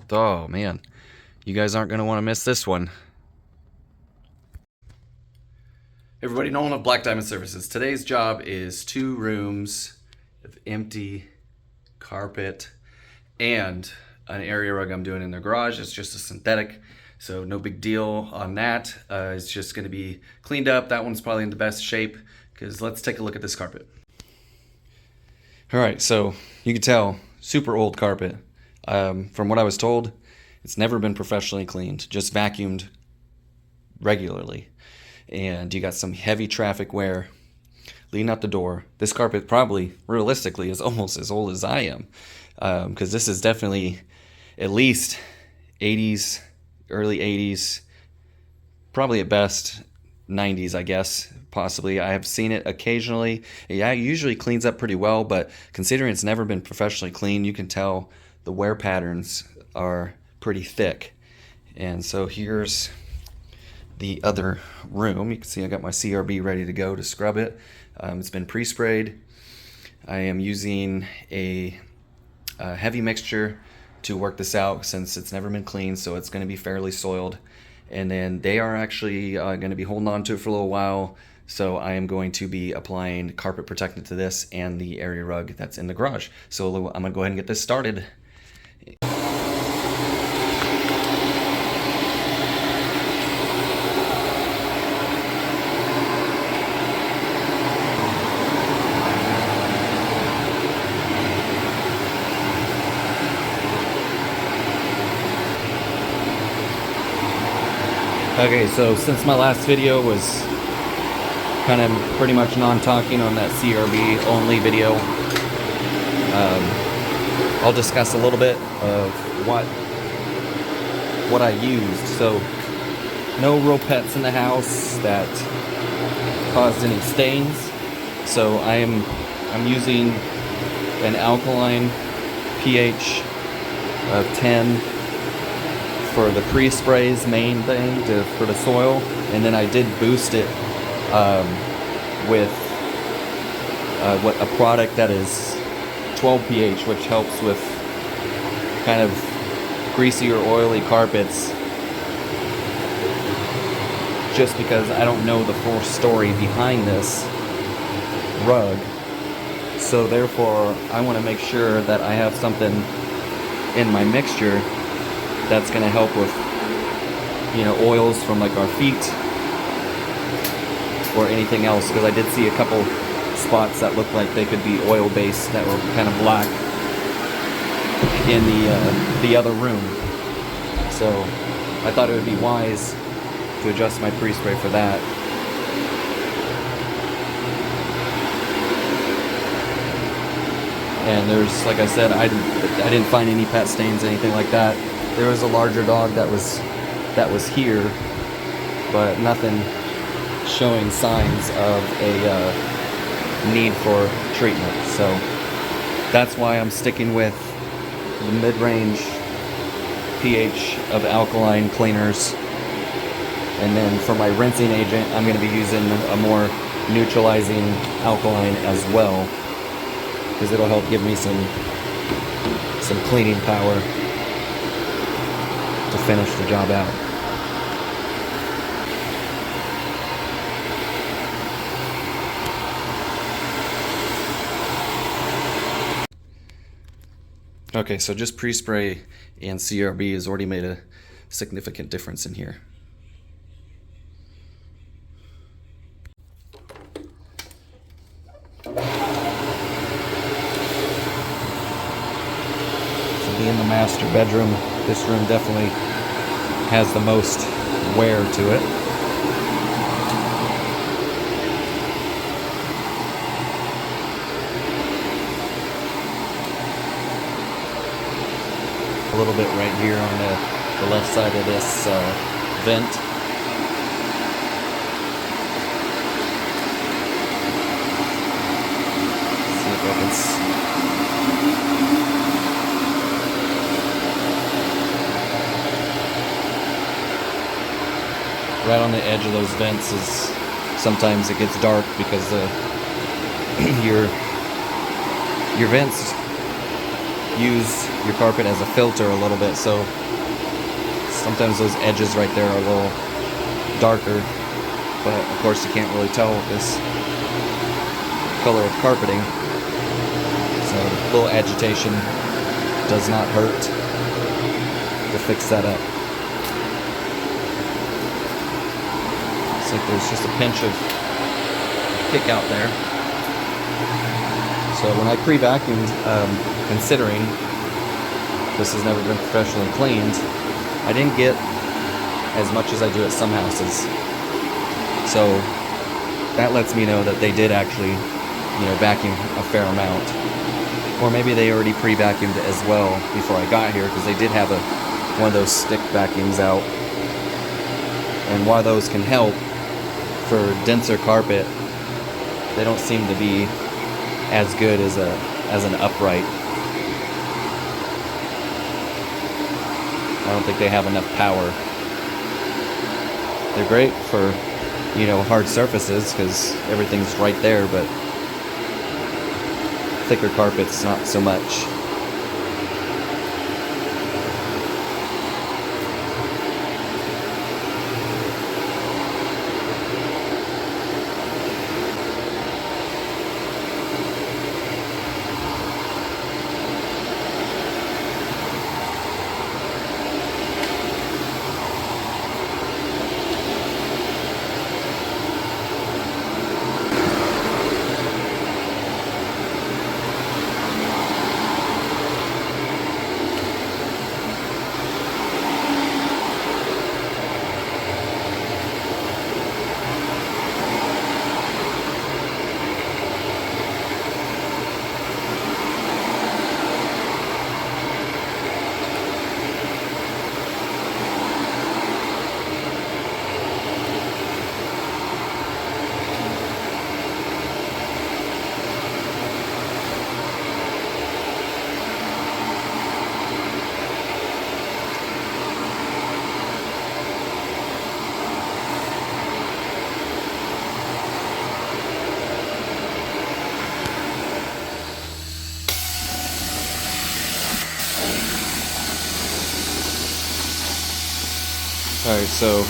Oh man, you guys aren't going to want to miss this one. Hey everybody, Nolan of Black Diamond Services. Today's job is 2 rooms of empty carpet and an area rug I'm doing in the garage. It's just a synthetic, so no big deal on that. It's just going to be cleaned up. That one's probably in the best shape, because let's take a look at this carpet. All right, so you can tell, super old carpet. From what I was told, it's never been professionally cleaned, just vacuumed regularly. And you got some heavy traffic wear leading out the door. This carpet probably, realistically, is almost as old as I am, because this is definitely at least 80s, early 80s, probably at best 90s, I guess, possibly. I have seen it occasionally. Yeah, it usually cleans up pretty well, but considering it's never been professionally cleaned, you can tell the wear patterns are pretty thick. And so here's the other room. You can see I got my CRB ready to go to scrub it. It's been pre-sprayed. I am using a heavy mixture to work this out, since it's never been cleaned, so it's going to be fairly soiled. And then they are actually going to be holding on to it for a little while, so I am going to be applying carpet protectant to this and the area rug that's in the garage. So I'm going to go ahead and get this started. Okay, so since my last video was kind of pretty much non-talking on that CRB only video, I'll discuss a little bit of what I used. So no real pets in the house that caused any stains, so I'm using an alkaline pH of 10 for the pre-sprays main thing for the soil, and then I did boost it with a product that is 12 pH, which helps with kind of greasy or oily carpets, just because I don't know the full story behind this rug. So therefore I want to make sure that I have something in my mixture that's going to help with, you know, oils from like our feet or anything else, because I did see a couple spots that looked like they could be oil based that were kind of black in the other room. So I thought it would be wise to adjust my pre-spray for that. And there's, like I said, I didn't find any pet stains, anything like that. There was a larger dog that was here, but nothing showing signs of a need for treatment. So that's why I'm sticking with the mid-range pH of alkaline cleaners. And then for my rinsing agent, I'm going to be using a more neutralizing alkaline as well, because it'll help give me some cleaning power to finish the job out. Okay, so just pre-spray and CRB has already made a significant difference in here. Being the master bedroom, this room definitely has the most wear to it. A little bit right here on the left side of this vent. See if I can right on the edge of those vents is sometimes it gets dark because your vents use your carpet as a filter a little bit, so sometimes those edges right there are a little darker, but of course you can't really tell with this color of carpeting. So a little agitation does not hurt to fix that up. Looks like there's just a pinch of kick out there. So when I pre-vacuumed, considering this has never been professionally cleaned, I didn't get as much as I do at some houses. So that lets me know that they did actually, vacuum a fair amount. Or maybe they already pre-vacuumed it as well before I got here, because they did have one of those stick vacuums out. And while those can help for denser carpet, they don't seem to be as good as an upright. I don't think they have enough power. They're great for, hard surfaces because everything's right there, but thicker carpets, not so much. Alright, so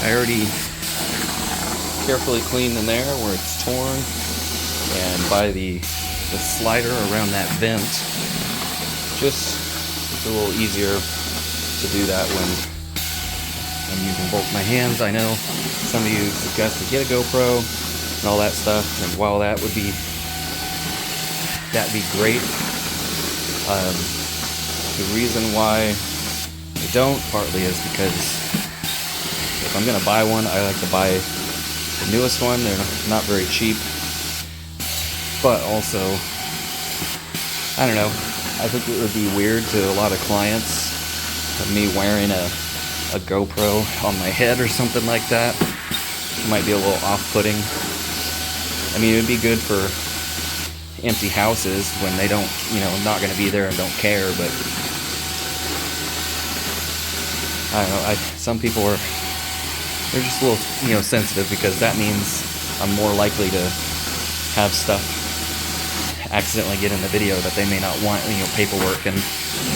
I already carefully cleaned in there where it's torn, and by the slider around that vent, just it's a little easier to do that when I'm using both my hands. I know some of you suggest to get a GoPro and all that stuff, and while that'd be great, the reason why I don't partly is because if I'm gonna buy one, I like to buy the newest one. They're not very cheap, but also, I don't know, I think it would be weird to a lot of clients of me wearing a GoPro on my head or something like that. It might be a little off-putting. I mean, it would be good for empty houses when they don't, not gonna be there and don't care, but I don't know, some people they're just a little, sensitive, because that means I'm more likely to have stuff accidentally get in the video that they may not want, paperwork and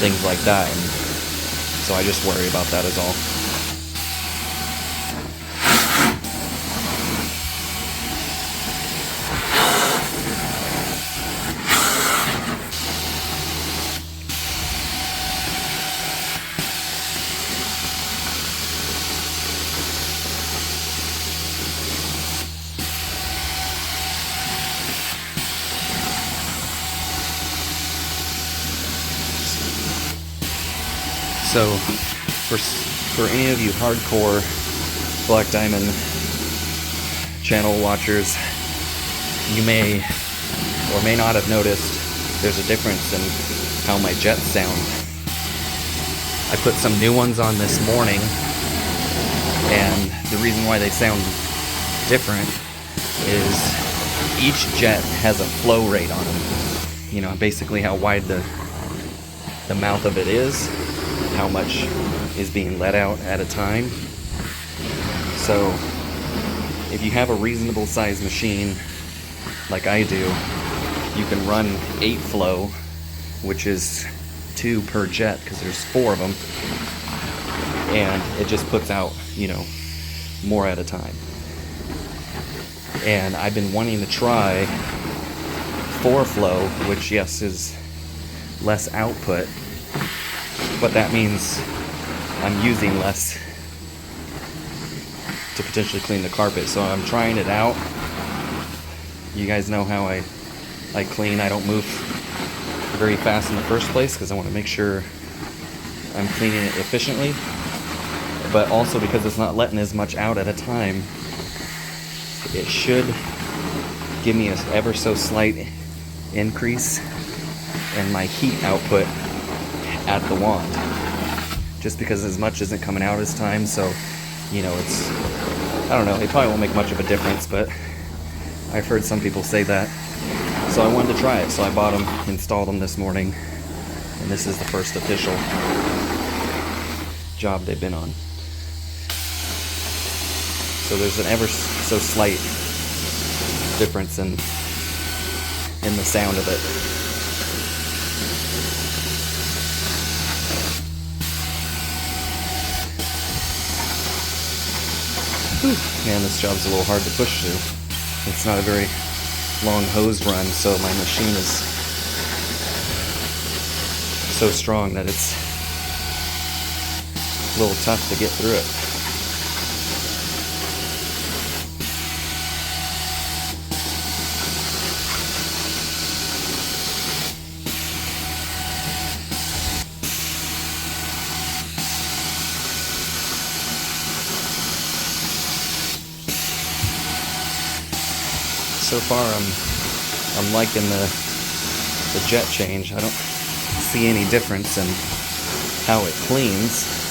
things like that, and so I just worry about that is all. So, for any of you hardcore Black Diamond channel watchers, you may or may not have noticed there's a difference in how my jets sound. I put some new ones on this morning, and the reason why they sound different is each jet has a flow rate on them. Basically how wide the mouth of it is, how much is being let out at a time. So if you have a reasonable sized machine like I do, you can run 8 flow which is 2 per jet because there's 4 of them, and it just puts out, you know, more at a time. And I've been wanting to try 4 flow, which yes is less output, but that means I'm using less to potentially clean the carpet. So I'm trying it out. You guys know how I clean. I don't move very fast in the first place because I want to make sure I'm cleaning it efficiently, but also because it's not letting as much out at a time, it should give me an ever so slight increase in my heat output at the wand, just because as much isn't coming out this time. So, you know, it's, I don't know, it probably won't make much of a difference, but I've heard some people say that. So I wanted to try it, so I bought them, installed them this morning, and this is the first official job they've been on. So there's an ever so slight difference in the sound of it. Whew. Man, this job's a little hard to push through. It's not a very long hose run, so my machine is so strong that it's a little tough to get through it. So far, I'm liking the jet change. I don't see any difference in how it cleans.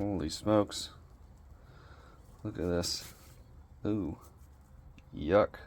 Holy smokes. Look at this. Ooh. Yuck.